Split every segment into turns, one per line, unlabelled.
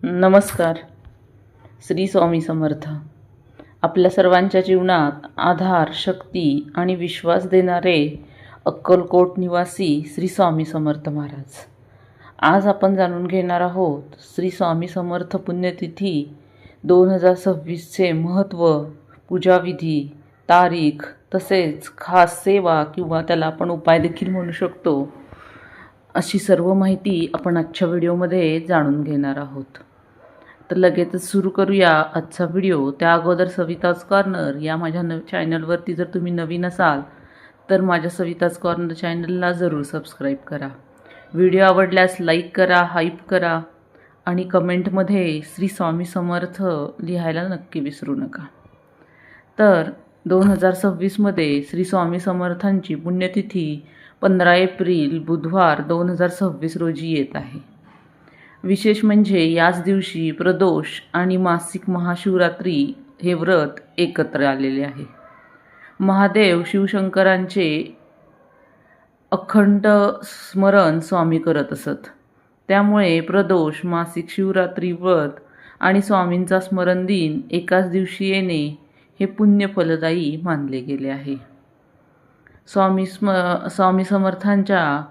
नमस्कार. श्री स्वामी समर्थ. आपल्या सर्वांच्या जीवनात आधार, शक्ती आणि विश्वास देणारे अक्कलकोट निवासी श्री स्वामी समर्थ महाराज. आज आपण जाणून घेणार आहोत श्री स्वामी समर्थ पुण्यतिथी 2026चे महत्त्व, पूजाविधी, तारीख, तसेच खास सेवा किंवा त्याला आपण उपाय देखील म्हणू शकतो. अशी सर्व माहिती आपण आजच्या व्हिडिओमध्ये जाणून घेणार आहोत. तर लगेचच सुरू करूया आजचा व्हिडिओ. त्या अगोदर सविताज कॉर्नर या माझ्या चॅनलवरती जर तुम्ही नवीन असाल तर माझ्या सविताज कॉर्नर चॅनलला जरूर सबस्क्राईब करा. व्हिडिओ आवडल्यास लाईक करा, हाईप करा आणि कमेंटमध्ये श्री स्वामी समर्थ लिहायला नक्की विसरू नका. तर 2026मध्ये श्री स्वामी समर्थांची पुण्यतिथी 15 एप्रिल बुधवार 2026 रोजी येत आहे. विशेष म्हणजे याच दिवशी प्रदोष आणि मासिक महाशिवरात्री हे व्रत एकत्र आलेले आहे. महादेव शिवशंकरांचे अखंड स्मरण स्वामी करत असत. त्यामुळे प्रदोष, मासिक शिवरात्री व्रत आणि स्वामींचा स्मरण दिन एकाच दिवशी येणे हे पुण्यफलदायी मानले गेले आहे. स्वामी समर्थांच्या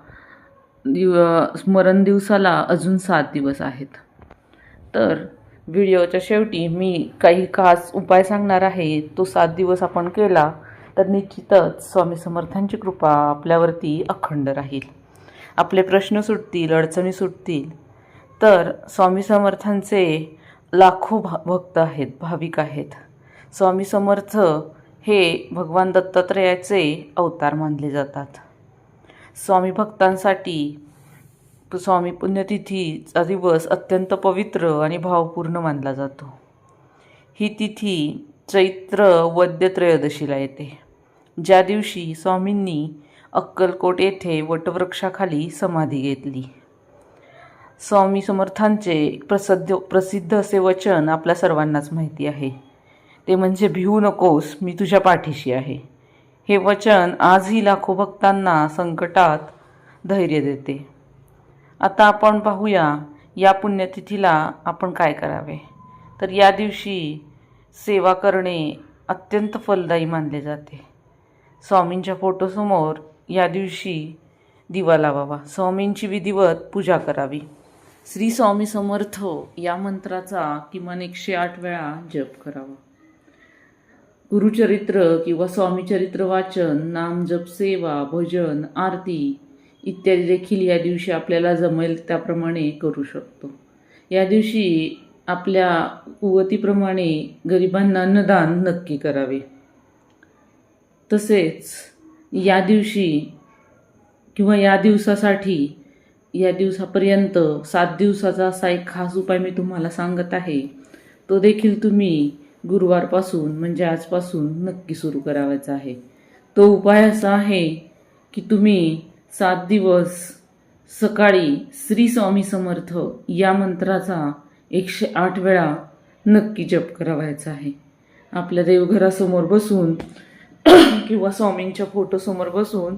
स्मरण दिवसाला अजून 7 दिवस आहेत. तर व्हिडिओच्या शेवटी मी काही खास उपाय सांगणार आहे. तो 7 दिवस आपण केला तर निश्चितच स्वामी समर्थांची कृपा आपल्यावरती अखंड राहील. आपले प्रश्न सुटतील, अडचणी सुटतील. तर स्वामी समर्थांचे लाखो भक्त आहेत, भाविक आहेत. स्वामी समर्थ हे भगवान दत्तात्रेयाचे अवतार मानले जातात. स्वामी भक्तांसाठी स्वामी पुण्यतिथीचा दिवस अत्यंत पवित्र आणि भावपूर्ण मानला जातो. ही तिथी चैत्र वद्य त्रयोदशीला येते, ज्या दिवशी स्वामींनी अक्कलकोट येथे वटवृक्षाखाली समाधी घेतली. स्वामी समर्थांचे प्रसिद्ध असे वचन आपल्या सर्वांनाच माहिती आहे. ते म्हणजे भिवू नकोस, मी तुझ्या पाठीशी आहे. हे वचन आजही लाखो भक्तांना संकटात धैर्य देते. आता आपण पाहूया या पुण्यतिथीला आपण काय करावे. तर या दिवशी सेवा करणे अत्यंत फलदायी मानले जाते. स्वामींच्या फोटोसमोर या दिवशी दिवा लावावा. स्वामींची विधिवत पूजा करावी. श्री स्वामी समर्थ या मंत्राचा किमान 108 वेळा जप करावा. गुरुचरित्र किंवा स्वामीचरित्र वाचन, नामजप, सेवा, भजन, आरती इत्यादी देखील या दिवशी आपल्याला जमेल त्याप्रमाणे करू शकतो. या दिवशी आपल्या कुवतीप्रमाणे गरिबांना अन्नदान नक्की करावे. तसेच या दिवशी किंवा या दिवसासाठी या दिवसापर्यंत 7 दिवसाचा असा एक खास उपाय मी तुम्हाला सांगत आहे. तो देखील तुम्ही गुरुवारपासून म्हणजे आजपासून नक्की सुरू करावायचा आहे. तो उपाय असा आहे की तुम्ही 7 दिवस सकाळी श्री स्वामी समर्थ या मंत्राचा 108 वेळा नक्की जप करावायचा आहे. आपल्या देवघरासमोर बसून किंवा स्वामींच्या फोटोसमोर बसून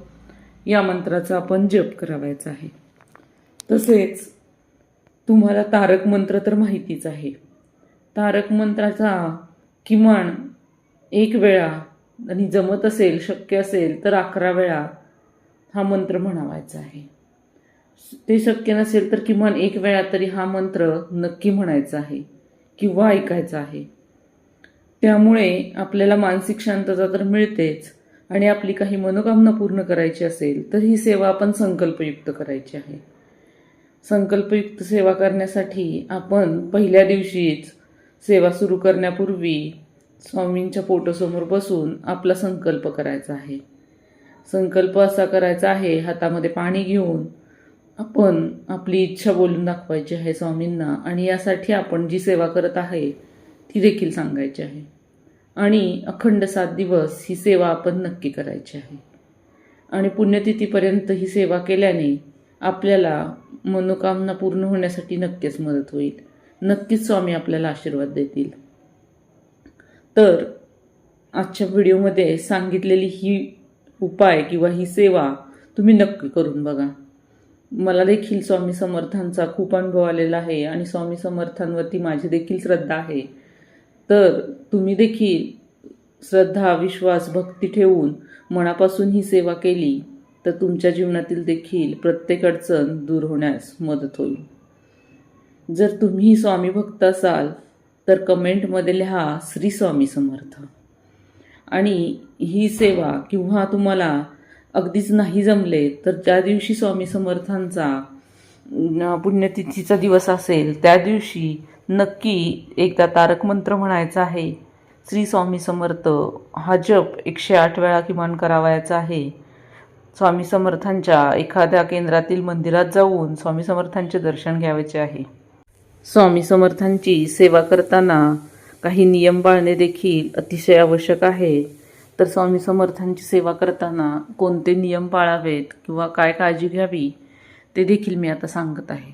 या मंत्राचा आपण जप करावायचा आहे. तसेच तुम्हाला तारक मंत्र तर माहितीच आहे. तारक मंत्राचा किमान 1 वेळा आणि जमत असेल, शक्य असेल तर 11 वेळा हा मंत्र म्हणावायचा आहे. ते शक्य नसेल तर किमान 1 वेळा तरी हा मंत्र नक्की म्हणायचा आहे किंवा ऐकायचा आहे. त्यामुळे आपल्याला मानसिक शांतता तर मिळतेच आणि आपली काही मनोकामना पूर्ण करायची असेल तर ही सेवा आपण संकल्पयुक्त करायची आहे. संकल्पयुक्त सेवा करण्यासाठी आपण पहिल्या दिवशीच सेवा सुरू करण्यापूर्वी स्वामींच्या फोटोसमोर बसून आपला संकल्प करायचा आहे. संकल्प असा करायचा आहे, हातामध्ये पाणी घेऊन आपण आपली इच्छा बोलून दाखवायची आहे स्वामींना आणि यासाठी आपण जी सेवा करत आहे ती देखील सांगायची आहे. आणि अखंड 7 दिवस ही सेवा आपण नक्की करायची आहे. आणि पुण्यतिथीपर्यंत ही सेवा केल्याने आपल्याला मनोकामना पूर्ण होण्यासाठी नक्कीच मदत होईल. नक्कीच स्वामी आपल्याला आशीर्वाद देतील. तर आजच्या व्हिडिओमध्ये सांगितलेली ही उपाय किंवा ही सेवा तुम्ही नक्की करून बघा. मला देखील स्वामी समर्थांचा खूप अनुभव आलेला आहे आणि स्वामी समर्थांवरती माझी देखील श्रद्धा आहे. तर तुम्ही देखील श्रद्धा, विश्वास, भक्ती ठेवून मनापासून ही सेवा केली तर तुमच्या जीवनातील देखील प्रत्येक अडचण दूर होण्यास मदत होईल. जर तुम्ही स्वामी भक्त असाल तर कमेंटमध्ये लिहा श्री स्वामी समर्थ. आणि ही सेवा किंवा तुम्हाला अगदीच नाही जमले तर ज्या दिवशी स्वामी समर्थांचा पुण्यतिथीचा दिवस असेल त्या दिवशी नक्की एकदा तारक मंत्र म्हणायचा आहे. श्री स्वामी समर्थ हा जप 108 वेळा किमान करावायचा आहे. स्वामी समर्थांच्या एखाद्या केंद्रातील मंदिरात जाऊन स्वामी समर्थांचे दर्शन घ्यायचे आहे. स्वामी समर्थांची सेवा करताना काही नियम पाळणे देखील अतिशय आवश्यक आहे. तर स्वामी समर्थांची सेवा करताना कोणते नियम पाळावेत किंवा काय काळजी घ्यावी ते देखील मी आता सांगत आहे.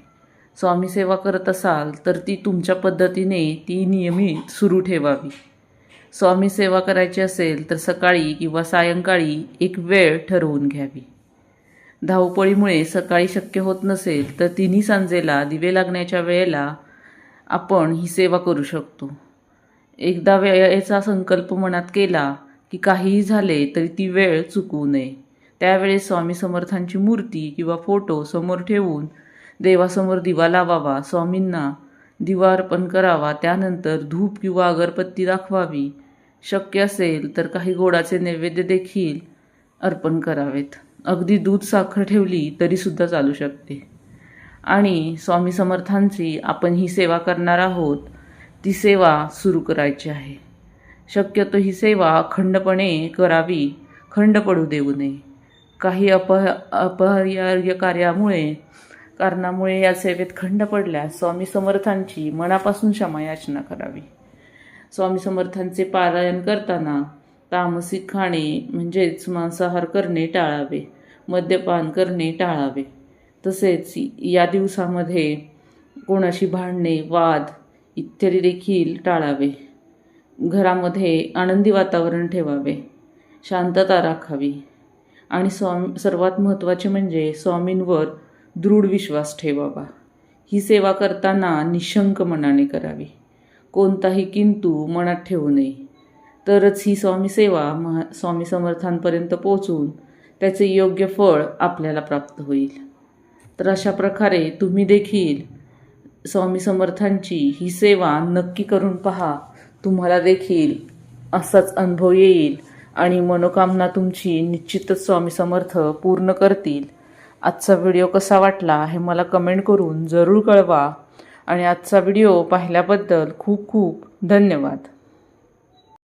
स्वामी सेवा करत असाल तर ती तुमच्या पद्धतीने ती नियमित सुरू ठेवावी. स्वामी सेवा करायची असेल तर सकाळी किंवा सायंकाळी एक वेळ ठरवून घ्यावी. धावपळीमुळे सकाळी शक्य होत नसेल तर तिन्ही सांजेला दिवे लागण्याच्या वेळेला आपण ही सेवा करू शकतो. एकदा वेळेचा संकल्प मनात केला की काहीही झाले तरी ती वेळ चुकवू नये. त्यावेळेस स्वामी समर्थांची मूर्ती किंवा फोटो समोर ठेवून देवासमोर दिवा लावावा, स्वामींना दिवा अर्पण करावा, त्यानंतर धूप किंवा अगरबत्ती दाखवावी. शक्य असेल तर काही गोडाचे नैवेद्य देखील अर्पण करावेत. अगदी दूध साखर ठेवली तरीसुद्धा चालू शकते. आणि स्वामी समर्थांची आपण ही सेवा करणार आहोत ती सेवा सुरू करायची आहे. शक्यतो ही सेवा अखंडपणे करावी, खंड पडू देऊ नये. काही अपरिहार्य कारणामुळे या सेवेत खंड पडल्यास स्वामी समर्थांची मनापासून क्षमायाचना करावी. स्वामी समर्थांचे पारायण करताना तामसिक खाणे म्हणजेच मांसाहार करणे टाळावे, मद्यपान करणे टाळावे. तसेच या दिवसामध्ये कोणाशी भांडणे, वाद इत्यादी देखील टाळावे. घरामध्ये आनंदी वातावरण ठेवावे, शांतता राखावी आणि सर्वात महत्त्वाचे म्हणजे स्वामींवर दृढ विश्वास ठेवावा. ही सेवा करताना निशंक मनाने करावी, कोणताही किंतु मनात ठेवू नये. तरच ही स्वामी सेवा स्वामी समर्थांपर्यंत पोहोचून त्याचे योग्य फळ आपल्याला प्राप्त होईल. तर अशा प्रकारे तुम्ही देखील स्वामी समर्थांची ही सेवा नक्की करून पहा. तुम्हाला देखील असाच अनुभव येईल आणि मनोकामना तुमची निश्चितच स्वामी समर्थ पूर्ण करतील. आजचा व्हिडिओ कसा वाटला हे मला कमेंट करून जरूर कळवा आणि आजचा व्हिडिओ पाहिल्याबद्दल खूप खूप धन्यवाद.